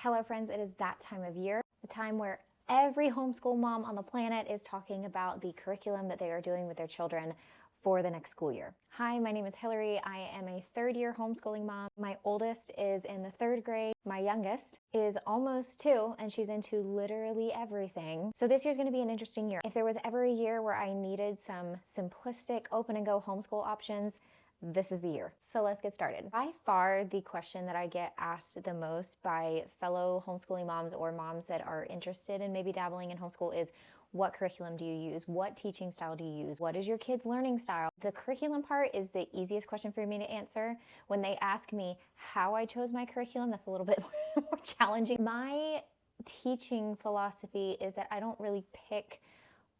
Hello friends, it is that time of year, the time where every homeschool mom on the planet is talking about the curriculum that they are doing with their children for the next school year. Hi, my name is Hillary. I am a third-year homeschooling mom. My oldest is in the third grade. My youngest is almost 2, and she's into literally everything. So this year's gonna be an interesting year. If there was ever a year where I needed some simplistic, open-and-go homeschool options, this is the year. So let's get started. By far, the question that I get asked the most by fellow homeschooling moms or moms that are interested in maybe dabbling in homeschool is, what curriculum do you use? What teaching style do you use? What is your kid's learning style? The curriculum part is the easiest question for me to answer. When they ask me how I chose my curriculum, that's a little bit more challenging. My teaching philosophy is that I don't really pick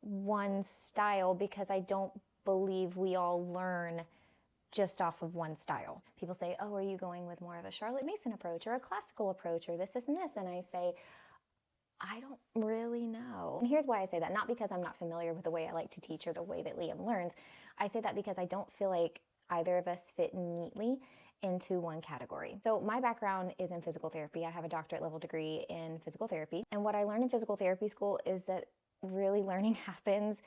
one style because I don't believe we all learn just off of one style. People say, oh, are you going with more of a Charlotte Mason approach or a classical approach or this, and this? And I say, I don't really know. And here's why I say that. Not because I'm not familiar with the way I like to teach or the way that Liam learns. I say that because I don't feel like either of us fit neatly into one category. So my background is in physical therapy. I have a doctorate level degree in physical therapy. And what I learned in physical therapy school is that really learning happens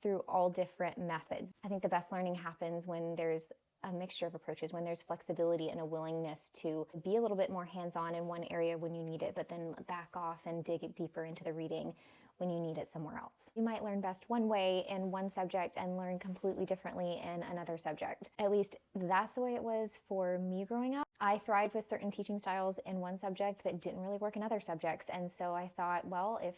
through all different methods. I think the best learning happens when there's a mixture of approaches, when there's flexibility and a willingness to be a little bit more hands-on in one area when you need it, but then back off and dig deeper into the reading when you need it somewhere else. You might learn best one way in one subject and learn completely differently in another subject. At least that's the way it was for me growing up. I thrived with certain teaching styles in one subject that didn't really work in other subjects. And so I thought, well, if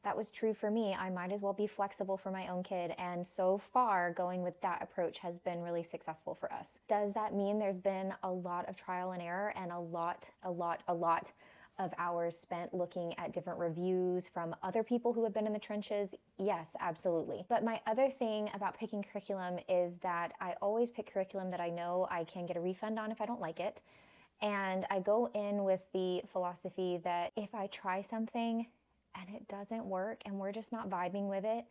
that was true for me, I might as well be flexible for my own kid. And so far, going with that approach has been really successful for us. Does that mean there's been a lot of trial and error and a lot of hours spent looking at different reviews from other people who have been in the trenches? Yes, absolutely. But my other thing about picking curriculum is that I always pick curriculum that I know I can get a refund on if I don't like it. And I go in with the philosophy that if I try something and it doesn't work and we're just not vibing with it,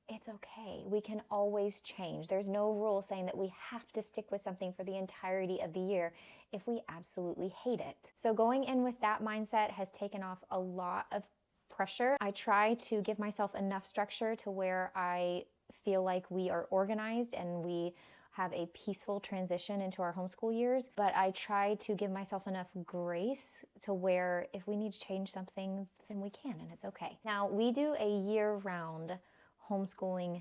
it's okay. We can always change. There's no rule saying that we have to stick with something for the entirety of the year if we absolutely hate it. So going in with that mindset has taken off a lot of pressure. I try to give myself enough structure to where I feel like we are organized and we have a peaceful transition into our homeschool years, but I try to give myself enough grace to where if we need to change something, then we can, and it's okay. Now, we do a year-round homeschooling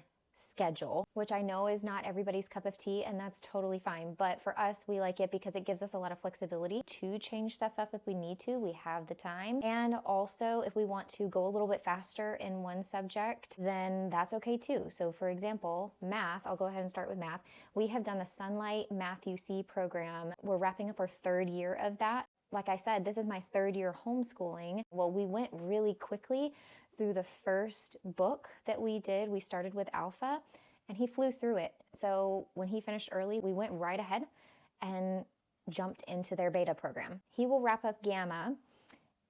schedule, which I know is not everybody's cup of tea, and that's totally fine. But for us, we like it because it gives us a lot of flexibility to change stuff up if we need to. We have the time. And also, if we want to go a little bit faster in one subject, then that's okay too. So for example, math, I'll go ahead and start with math. We have done the Sunlight Math UC program. We're wrapping up our 3rd year of that. Like I said, this is my 3rd year homeschooling. Well, we went really quickly through the first book that we did. We started with Alpha and he flew through it. So when he finished early, we went right ahead and jumped into their beta program. He will wrap up Gamma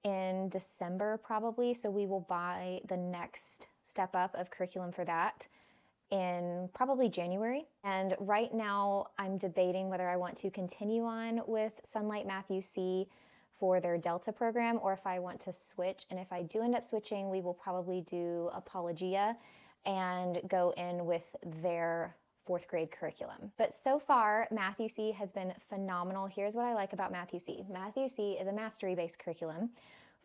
in December probably, so we will buy the next step up of curriculum for that in probably January. And right now I'm debating whether I want to continue on with Sunlight Math UC for their Delta program or if I want to switch. And if I do end up switching, we will probably do Apologia and go in with their 4th grade curriculum. But so far, Math UC has been phenomenal. Here's what I like about Math UC. Math UC is a mastery-based curriculum.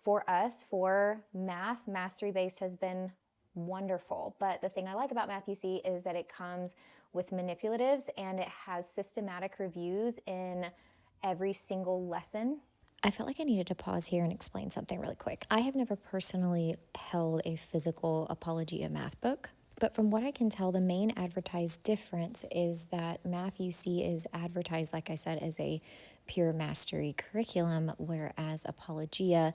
For us, for math, mastery-based has been wonderful. But the thing I like about Math UC is that it comes with manipulatives and it has systematic reviews in every single lesson. I felt like I needed to pause here and explain something really quick. I have never personally held a physical Apologia math book, but from what I can tell, the main advertised difference is that Math UC is advertised, like I said, as a pure mastery curriculum, whereas Apologia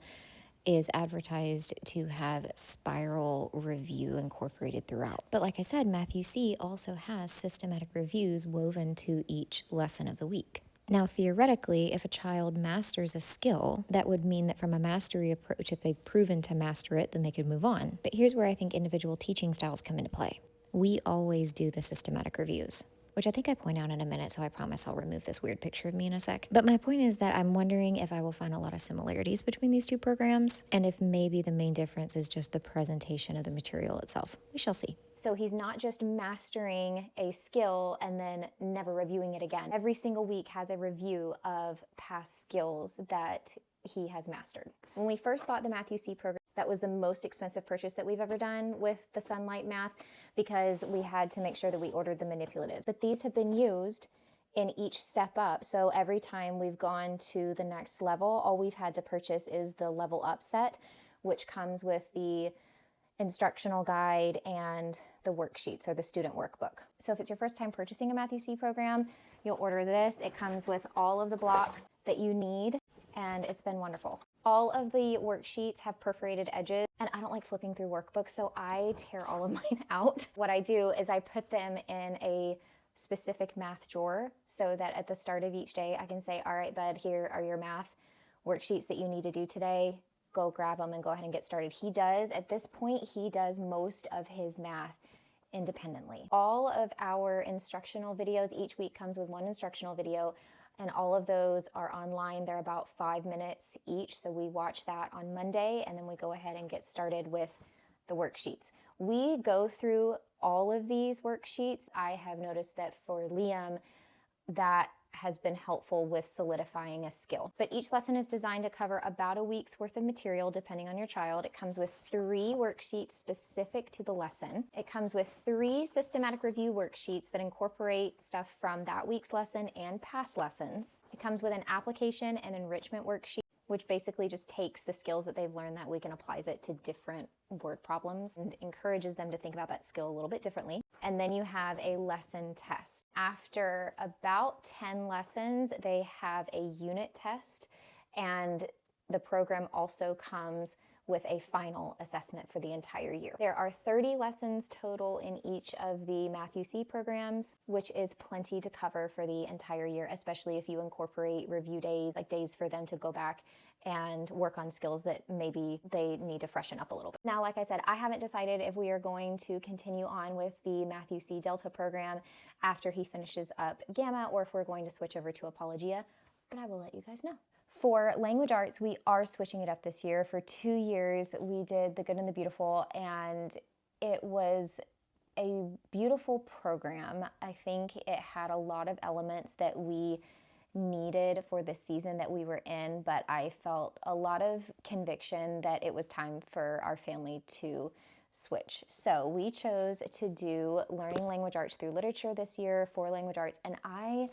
is advertised to have spiral review incorporated throughout. But like I said, Math UC also has systematic reviews woven to each lesson of the week. Now, theoretically, if a child masters a skill, that would mean that from a mastery approach, if they've proven to master it, then they could move on. But here's where I think individual teaching styles come into play. We always do the systematic reviews. which I think I point out in a minute, so I promise I'll remove this weird picture of me in a sec. But my point is that I'm wondering if I will find a lot of similarities between these two programs, and if maybe the main difference is just the presentation of the material itself. We shall see. So he's not just mastering a skill and then never reviewing it again. Every single week has a review of past skills that he has mastered. When we first bought the Math UC program, that was the most expensive purchase that we've ever done with the Sunlight Math, because we had to make sure that we ordered the manipulatives. But these have been used in each step up. So every time we've gone to the next level, all we've had to purchase is the level up set, which comes with the instructional guide and the worksheets or the student workbook. So if it's your first time purchasing a Math UC program, you'll order this. It comes with all of the blocks that you need, and it's been wonderful. All of the worksheets have perforated edges, and I don't like flipping through workbooks, so I tear all of mine out. What I do is I put them in a specific math drawer so that at the start of each day I can say, all right, bud, here are your math worksheets that you need to do today. Go grab them and go ahead and get started. At this point, he does most of his math independently. All of our instructional videos, each week comes with one instructional video, and all of those are online. They're about 5 minutes each, so we watch that on Monday, and then we go ahead and get started with the worksheets. We go through all of these worksheets. I have noticed that for Liam, that has been helpful with solidifying a skill. But each lesson is designed to cover about a week's worth of material depending on your child. It comes with 3 worksheets specific to the lesson. It comes with 3 systematic review worksheets that incorporate stuff from that week's lesson and past lessons. It comes with an application and enrichment worksheet, which basically just takes the skills that they've learned that week and applies it to different word problems and encourages them to think about that skill a little bit differently. And then you have a lesson test. After about 10 lessons, they have a unit test, and the program also comes with a final assessment for the entire year. There are 30 lessons total in each of the Math UC programs, which is plenty to cover for the entire year, especially if you incorporate review days, like days for them to go back and work on skills that maybe they need to freshen up a little bit. Now, like I said, I haven't decided if we are going to continue on with the Math UC Delta program after he finishes up Gamma, or if we're going to switch over to Apologia, but I will let you guys know. For language arts, we are switching it up this year. For 2 years, we did The Good and the Beautiful, and it was a beautiful program. I think it had a lot of elements that we needed for the season that we were in, but I felt a lot of conviction that it was time for our family to switch. So we chose to do Learning Language Arts through Literature this year for language arts, and I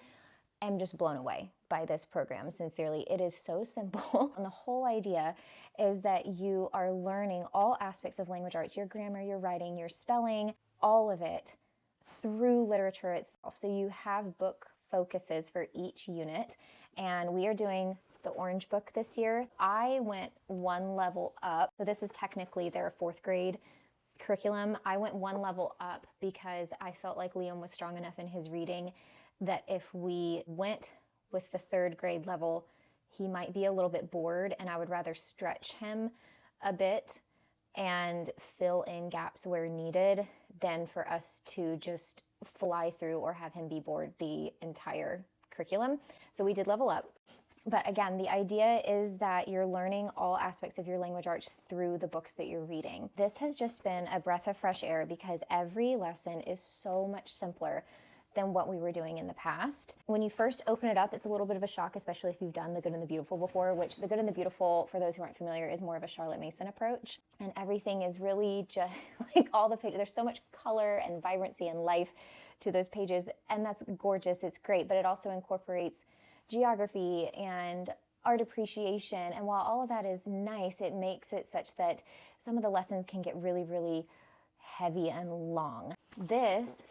am just blown away by this program, sincerely. It is so simple. And the whole idea is that you are learning all aspects of language arts, your grammar, your writing, your spelling, all of it through literature itself. So you have book focuses for each unit, and we are doing the Orange Book this year. I went 1 level up. So this is technically their 4th grade curriculum. I went 1 level up because I felt like Liam was strong enough in his reading that if we went with the 3rd grade level, he might be a little bit bored, and I would rather stretch him a bit and fill in gaps where needed than for us to just fly through or have him be bored the entire curriculum. So we did level up. But again, the idea is that you're learning all aspects of your language arts through the books that you're reading. This has just been a breath of fresh air because every lesson is so much simpler than what we were doing in the past. When you first open it up, it's a little bit of a shock, especially if you've done The Good and the Beautiful before, which The Good and the Beautiful, for those who aren't familiar, is more of a Charlotte Mason approach. And everything is really just like all the pages. There's so much color and vibrancy and life to those pages, and that's gorgeous. It's great, but it also incorporates geography and art appreciation. And while all of that is nice, it makes it such that some of the lessons can get really, really heavy and long. This,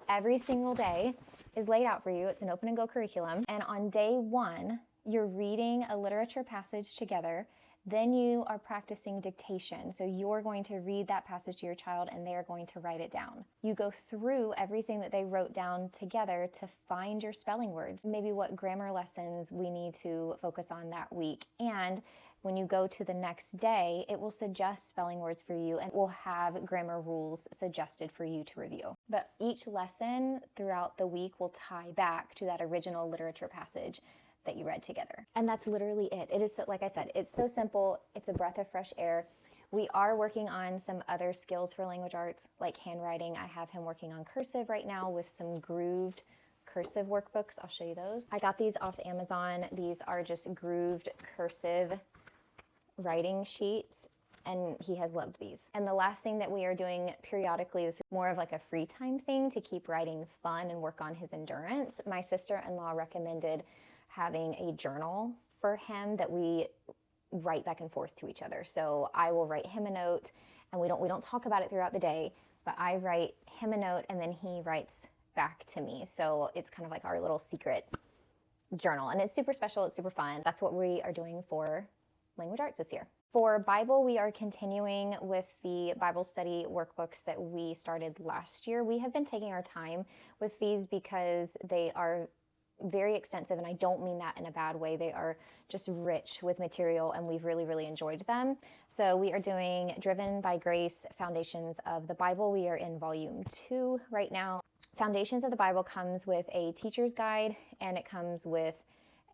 every single day, is laid out for you. It's an open and go curriculum. And on day 1, you're reading a literature passage together. Then you are practicing dictation. So you're going to read that passage to your child and they're going to write it down. You go through everything that they wrote down together to find your spelling words, maybe what grammar lessons we need to focus on that week. And When you go to the next day, it will suggest spelling words for you and will have grammar rules suggested for you to review. But each lesson throughout the week will tie back to that original literature passage that you read together. And that's literally it. It is, like I said, it's so simple. It's a breath of fresh air. We are working on some other skills for language arts, like handwriting. I have him working on cursive right now with some grooved cursive workbooks. I'll show you those. I got these off Amazon. These are just grooved cursive writing sheets, and he has loved these. And the last thing that we are doing periodically, this is more of like a free time thing to keep writing fun and work on his endurance. My sister-in-law recommended having a journal for him that we write back and forth to each other. So I will write him a note, and we don't talk about it throughout the day, but I write him a note and then he writes back to me. So it's kind of like our little secret journal, and it's super special. It's super fun. That's what we are doing for language arts this year. For Bible, we are continuing with the Bible study workbooks that we started last year. We have been taking our time with these because they are very extensive, and I don't mean that in a bad way. They are just rich with material, and we've really enjoyed them. So we are doing Driven by Grace, Foundations of the Bible. We are in volume 2 right now. Foundations of the Bible comes with a teacher's guide, and it comes with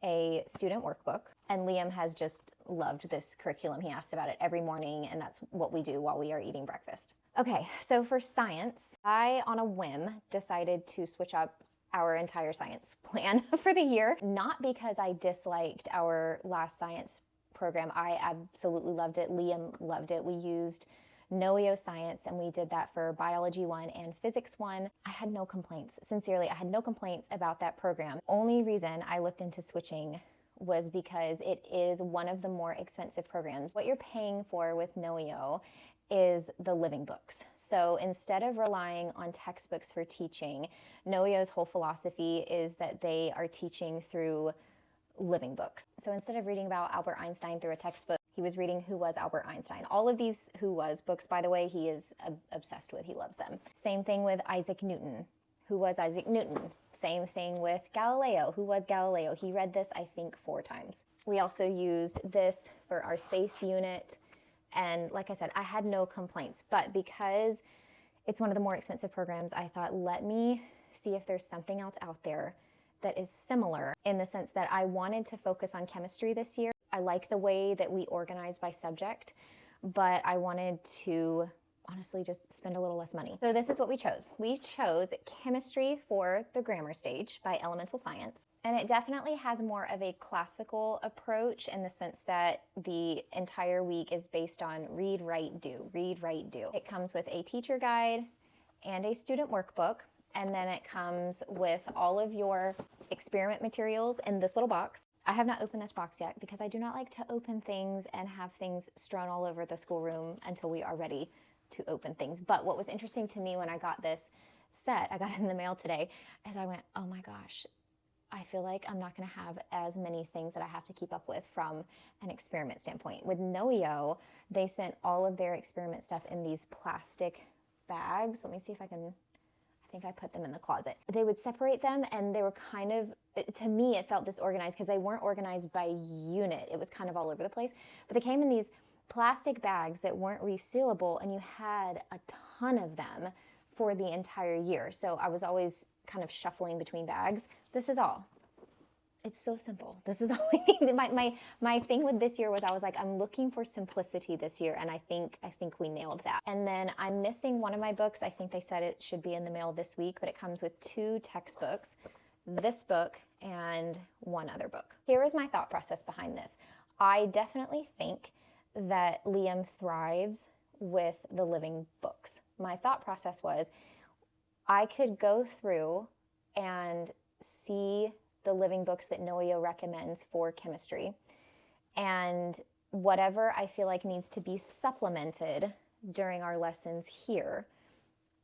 a student workbook. And Liam has just loved this curriculum. He asks about it every morning, and that's what we do while we are eating breakfast. Okay, so for science, I, on a whim, decided to switch up our entire science plan for the year. Not because I disliked our last science program. I absolutely loved it. Liam loved it. We used Noeo Science, and we did that for Biology 1 and Physics 1. I had no complaints. Sincerely, I had no complaints about that program. Only reason I looked into switching was because it is one of the more expensive programs. What you're paying for with Noeo is the living books. So instead of relying on textbooks for teaching, Noeo's whole philosophy is that they are teaching through living books. So instead of reading about Albert Einstein through a textbook, he was reading Who Was Albert Einstein. All of these Who Was books, by the way, he is obsessed with. He loves them. Same thing with Isaac Newton. Who was Isaac Newton? Same thing with Galileo. Who was Galileo? He read this, I think, 4 times. We also used this for our space unit. And like I said, I had no complaints. But because it's one of the more expensive programs, I thought, let me see if there's something else out there that is similar, in the sense that I wanted to focus on chemistry this year. I like the way that we organize by subject, but I wanted to honestly just spend a little less money. So this is what we chose. We chose chemistry for the grammar stage by Elemental Science. And it definitely has more of a classical approach, in the sense that the entire week is based on read, write, do, read, write, do. It comes with a teacher guide and a student workbook. And then it comes with all of your experiment materials in this little box. I have not opened this box yet because I do not like to open things and have things strewn all over the schoolroom until we are ready to open things. But what was interesting to me when I got this set, I got it in the mail today, is I went, oh my gosh, I feel like I'm not going to have as many things that I have to keep up with from an experiment standpoint. With Noeo, they sent all of their experiment stuff in these plastic bags. Let me see if I can... I think I put them in the closet. They would separate them, and they were kind of, to me, it felt disorganized because they weren't organized by unit. It was kind of all over the place. But they came in these plastic bags that weren't resealable, and you had a ton of them for the entire year. So I was always kind of shuffling between bags. This is all. It's so simple. This is all I need. My thing with this year was, I was like, I'm looking for simplicity this year, and I think we nailed that. And then I'm missing one of my books. I think they said it should be in the mail this week, but it comes with 2 textbooks, this book and one other book. Here is my thought process behind this. I definitely think that Liam thrives with the living books. My thought process was, I could go through and see the living books that Noeo recommends for chemistry, and whatever I feel like needs to be supplemented during our lessons here,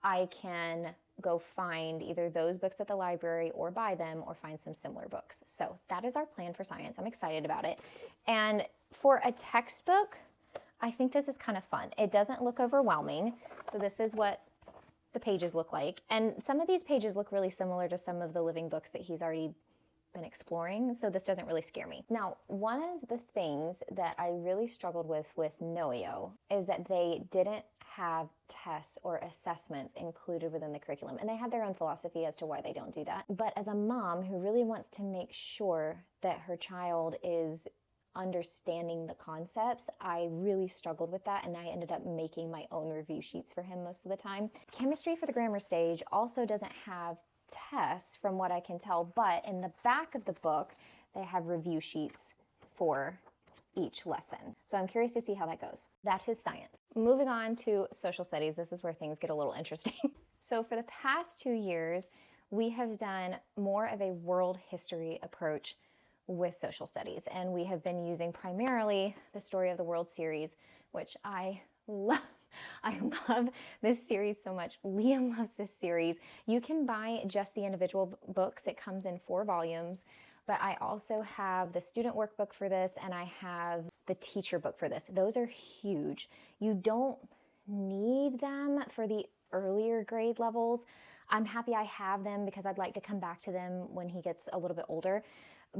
I can go find either those books at the library or buy them, or find some similar books. So that is our plan for science. I'm excited about it. And for a textbook, I think this is kind of fun. It doesn't look overwhelming. So this is what the pages look like. And some of these pages look really similar to some of the living books that he's already been exploring, so this doesn't really scare me. Now, one of the things that I really struggled with Noio is that they didn't have tests or assessments included within the curriculum, and they have their own philosophy as to why they don't do that. But as a mom who really wants to make sure that her child is understanding the concepts, I really struggled with that, and I ended up making my own review sheets for him most of the time. Chemistry for the grammar stage also doesn't have tests from what I can tell, but in the back of the book they have review sheets for each lesson. So I'm curious to see how that goes. That is science. Moving on to social studies, this is where things get a little interesting. So for the past 2 years, we have done more of a world history approach with social studies, and we have been using primarily the Story of the World series, which I love. I love this series so much. Liam loves this series. You can buy just the individual books. It comes in 4 volumes, but I also have the student workbook for this, and I have the teacher book for this. Those are huge. You don't need them for the earlier grade levels. I'm happy I have them because I'd like to come back to them when he gets a little bit older.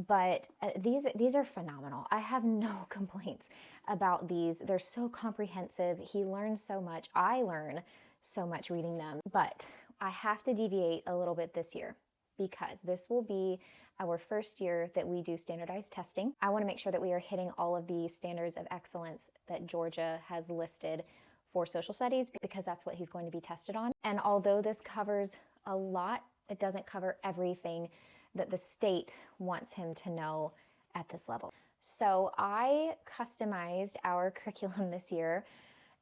But these are phenomenal. I have no complaints about these. They're so comprehensive. He learns so much. I learn so much reading them. But I have to deviate a little bit this year because this will be our first year that we do standardized testing. I want to make sure that we are hitting all of the standards of excellence that Georgia has listed for social studies because that's what he's going to be tested on. And although this covers a lot, it doesn't cover everything that the state wants him to know at this level. So I customized our curriculum this year,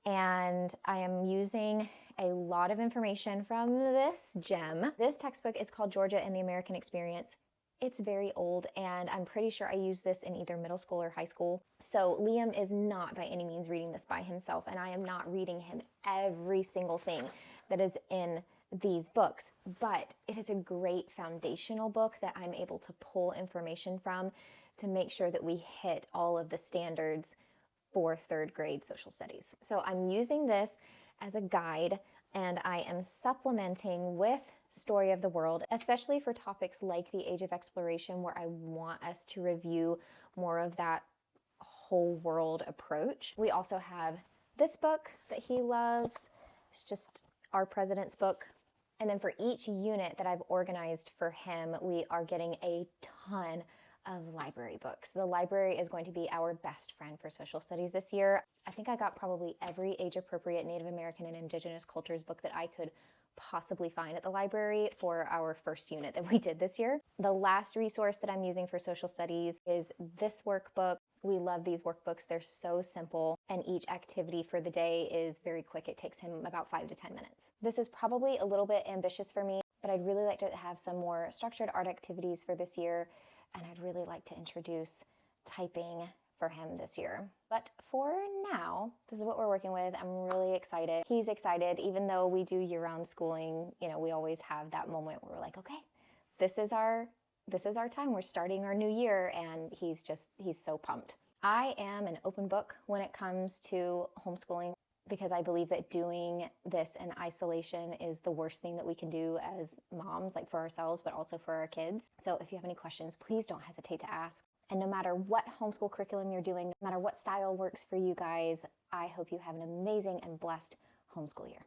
and I am using a lot of information from this gem. This textbook is called Georgia and the American Experience. It's very old, and I'm pretty sure I used this in either middle school or high school. So Liam is not by any means reading this by himself, and I am not reading him every single thing that is in these books, but it is a great foundational book that I'm able to pull information from to make sure that we hit all of the standards for 3rd grade social studies. So I'm using this as a guide, and I am supplementing with Story of the World, especially for topics like the Age of Exploration, where I want us to review more of that whole world approach. We also have this book that he loves. It's just our president's book. And then for each unit that I've organized for him, we are getting a ton of library books. The library is going to be our best friend for social studies this year. I think I got probably every age-appropriate Native American and Indigenous cultures book that I could possibly find at the library for our first unit that we did this year. The last resource that I'm using for social studies is this workbook. We love these workbooks. They're so simple, and each activity for the day is very quick. It takes him about 5 to 10 minutes. This is probably a little bit ambitious for me, but I'd really like to have some more structured art activities for this year, and I'd really like to introduce typing for him this year. But for now, this is what we're working with. I'm really excited. He's excited. Even though we do year-round schooling, we always have that moment where we're like, okay, this is our time. We're starting our new year, and he's so pumped. I am an open book when it comes to homeschooling because I believe that doing this in isolation is the worst thing that we can do as moms, like for ourselves, but also for our kids. So if you have any questions, please don't hesitate to ask. And no matter what homeschool curriculum you're doing, no matter what style works for you guys, I hope you have an amazing and blessed homeschool year.